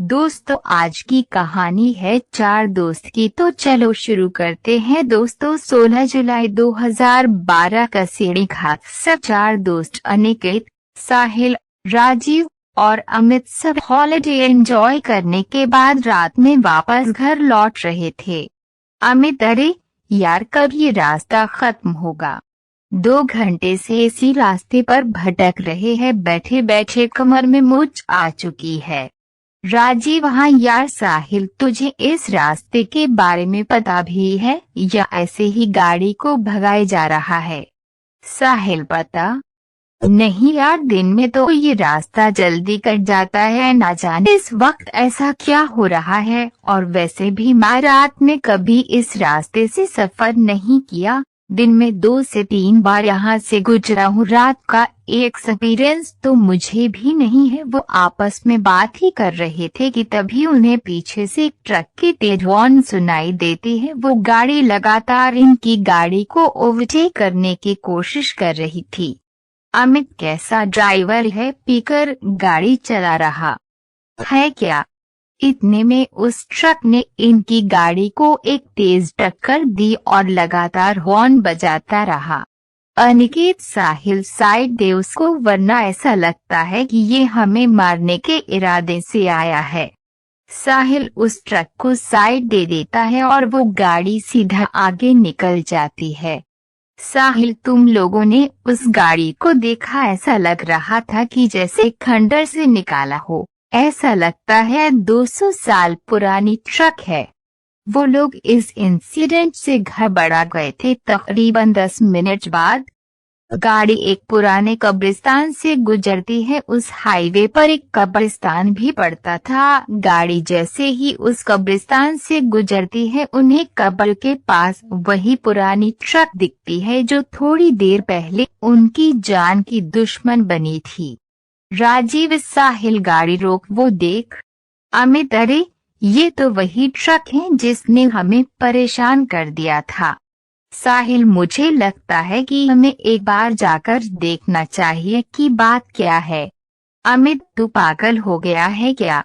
दोस्तों, आज की कहानी है चार दोस्त की। तो चलो शुरू करते हैं। दोस्तों, 16 जुलाई 2012 का सीढ़ी घाट। सब चार दोस्त अनिकेत, साहिल, राजीव और अमित सब हॉलिडे एंजॉय करने के बाद रात में वापस घर लौट रहे थे। अमित, अरे यार, कब ये रास्ता खत्म होगा? 2 घंटे से इसी रास्ते पर भटक रहे हैं, बैठे बैठे कमर में मूंछ आ चुकी है। राजीव, हाँ यार। साहिल, तुझे इस रास्ते के बारे में पता भी है या ऐसे ही गाड़ी को भगाए जा रहा है? साहिल, पता नहीं यार, दिन में तो ये रास्ता जल्दी कट जाता है, ना जाने इस वक्त ऐसा क्या हो रहा है। और वैसे भी मैं रात में कभी इस रास्ते से सफर नहीं किया। दिन में 2 से 3 बार यहाँ से गुजरा हूँ, रात का एक्सपीरियंस तो मुझे भी नहीं है। वो आपस में बात ही कर रहे थे कि तभी उन्हें पीछे से एक ट्रक की तेज हॉर्न सुनाई देती है। वो गाड़ी लगातार इनकी गाड़ी को ओवरटेक करने की कोशिश कर रही थी। अमित कैसा ड्राइवर है, पीकर गाड़ी चला रहा है क्या? इतने में उस ट्रक ने इनकी गाड़ी को एक तेज टक्कर दी और लगातार हॉर्न बजाता रहा। अनिकेत, साहिल साइड दे उसको, वरना ऐसा लगता है कि ये हमें मारने के इरादे से आया है। साहिल उस ट्रक को साइड दे देता है और वो गाड़ी सीधा आगे निकल जाती है। साहिल, तुम लोगों ने उस गाड़ी को देखा? ऐसा लग रहा था कि जैसे खंडर से निकाला हो। ऐसा लगता है 200 साल पुरानी ट्रक है। वो लोग इस इंसिडेंट से घबरा गए थे। तकरीबन 10 मिनट बाद गाड़ी एक पुराने कब्रिस्तान से गुजरती है। उस हाईवे पर एक कब्रिस्तान भी पड़ता था। गाड़ी जैसे ही उस कब्रिस्तान से गुजरती है, उन्हें कब्र के पास वही पुरानी ट्रक दिखती है जो थोड़ी देर पहले उनकी जान की दुश्मन बनी थी। राजीव, साहिल, गाड़ी रोक, वो देख। अमित, अरे ये तो वही ट्रक है जिसने हमें परेशान कर दिया था। साहिल, मुझे लगता है कि हमें एक बार जाकर देखना चाहिए कि बात क्या है। अमित, तू पागल हो गया है क्या?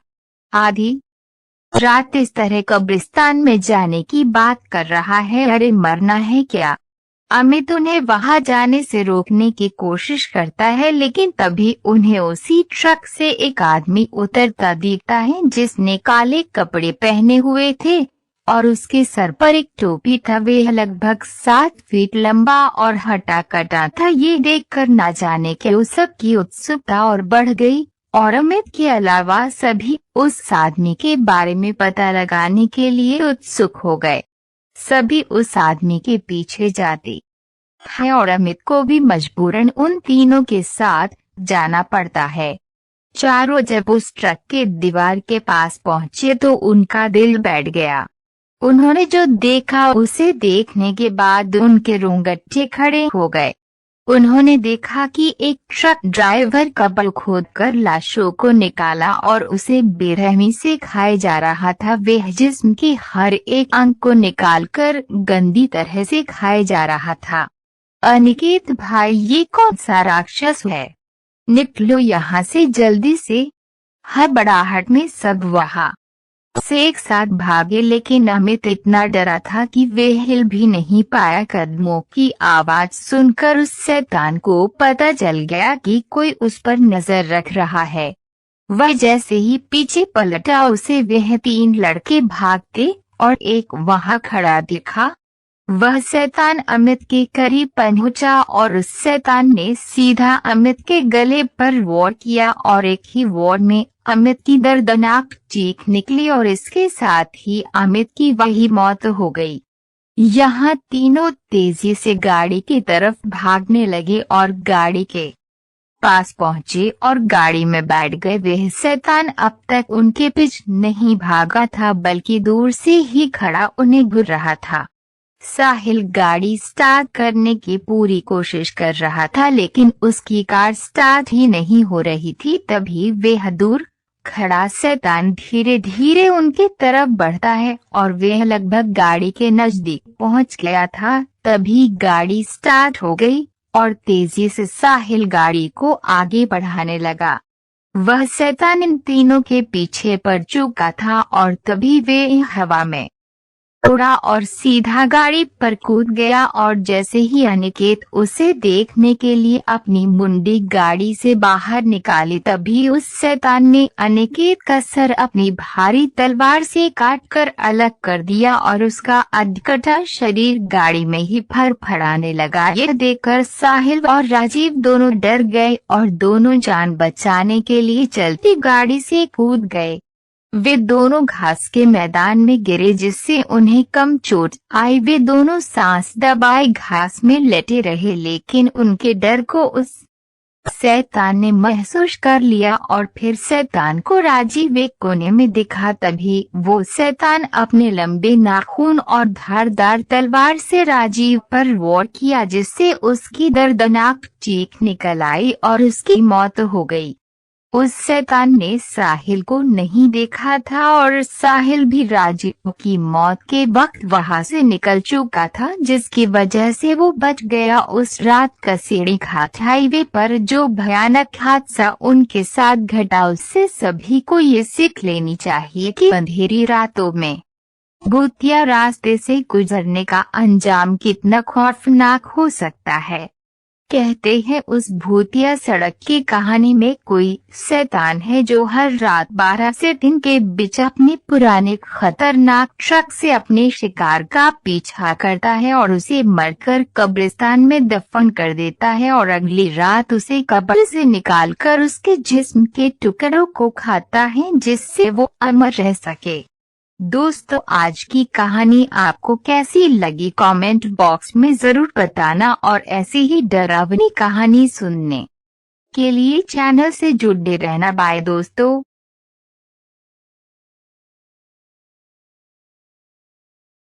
आधी रात इस तरह कब्रिस्तान में जाने की बात कर रहा है? अरे मरना है क्या? अमित उन्हें वहां जाने से रोकने की कोशिश करता है, लेकिन तभी उन्हें उसी ट्रक से एक आदमी उतरता दिखता है जिसने काले कपड़े पहने हुए थे और उसके सर पर एक टोपी था। वह लगभग 7 फीट लंबा और हटा कटा था। ये देखकर ना जाने क्यों सबकी उत्सुकता और बढ़ गई और अमित के अलावा सभी उस आदमी के बारे में पता लगाने के लिए उत्सुक हो गए। सभी उस आदमी के पीछे जाते हैं और अमित को भी मजबूरन उन तीनों के साथ जाना पड़ता है। चारों जब उस ट्रक के दीवार के पास पहुंचे तो उनका दिल बैठ गया। उन्होंने जो देखा उसे देखने के बाद उनके रोंगटे खड़े हो गए। उन्होंने देखा कि एक ट्रक ड्राइवर कब्र खोदकर लाशों को निकाला और उसे बेरहमी से खाए जा रहा था। वह जिस्म के हर एक अंग को निकालकर गंदी तरह से खाए जा रहा था। अनिकेत भाई, ये कौन सा राक्षस है? निकलो यहाँ से जल्दी से। हड़बड़ाहट में सब वहाँ से एक साथ भागे, लेकिन अमित इतना डरा था कि वह हिल भी नहीं पाया। कदमों की आवाज सुनकर उस शैतान को पता चल गया कि कोई उस पर नजर रख रहा है। वह जैसे ही पीछे पलटा, उसे वह 3 लड़के भागते और एक वहां खड़ा दिखा। वह शैतान अमित के करीब पहुंचा और उस शैतान ने सीधा अमित के गले पर वार किया और एक ही वार में अमित की दर्दनाक चीख निकली और इसके साथ ही अमित की वही मौत हो गई। यहाँ तीनों तेजी से गाड़ी की तरफ भागने लगे और गाड़ी के पास पहुंचे और गाड़ी में बैठ गए। वह शैतान अब तक उनके पीछे नहीं भागा था, बल्कि दूर से ही खड़ा उन्हें घूर रहा था। साहिल गाड़ी स्टार्ट करने की पूरी कोशिश कर रहा था, लेकिन उसकी कार स्टार्ट ही नहीं हो रही थी। तभी वह दूर खड़ा शैतान धीरे धीरे उनके तरफ बढ़ता है और वह लगभग गाड़ी के नजदीक पहुंच गया था। तभी गाड़ी स्टार्ट हो गई और तेजी से साहिल गाड़ी को आगे बढ़ाने लगा। वह शैतान इन तीनों के पीछे पड़ चुका था और तभी वे हवा में उड़ा और सीधा गाड़ी पर कूद गया और जैसे ही अनिकेत उसे देखने के लिए अपनी मुंडी गाड़ी से बाहर निकाली तभी उस शैतान ने अनिकेत का सर अपनी भारी तलवार से काटकर अलग कर दिया और उसका अधकटा शरीर गाड़ी में ही फड़फड़ाने लगा। यह देखकर साहिल और राजीव दोनों डर गए और दोनों जान बचाने के लिए चलती गाड़ी से कूद गए। वे दोनों घास के मैदान में गिरे जिससे उन्हें कम चोट आई। वे दोनों सांस दबाए घास में लेटे रहे लेकिन उनके डर को उस शैतान ने महसूस कर लिया और फिर शैतान को राजीव एक कोने में दिखा। तभी वो शैतान अपने लंबे नाखून और धारदार तलवार से राजीव पर वार किया जिससे उसकी दर्दनाक चीख निकल आई और उसकी मौत हो गई। उस शैतान ने साहिल को नहीं देखा था और साहिल भी राजीव की मौत के वक्त वहां से निकल चुका था जिसकी वजह से वो बच गया। उस रात कसेड़ी घाट हाईवे पर जो भयानक हादसा उनके साथ घटा उससे सभी को ये सीख लेनी चाहिए कि अंधेरी रातों में भूतिया रास्ते से गुजरने का अंजाम कितना खौफनाक हो सकता है। कहते हैं उस भूतिया सड़क की कहानी में कोई शैतान है जो हर रात 12 से 3 के बीच अपने पुराने खतरनाक ट्रक से अपने शिकार का पीछा करता है और उसे मरकर कब्रिस्तान में दफन कर देता है और अगली रात उसे कब्र से निकालकर उसके जिस्म के टुकड़ों को खाता है जिससे वो अमर रह सके। दोस्तों आज की कहानी आपको कैसी लगी कमेंट बॉक्स में जरूर बताना और ऐसी ही डरावनी कहानी सुनने के लिए चैनल से जुड़े रहना। बाय दोस्तों।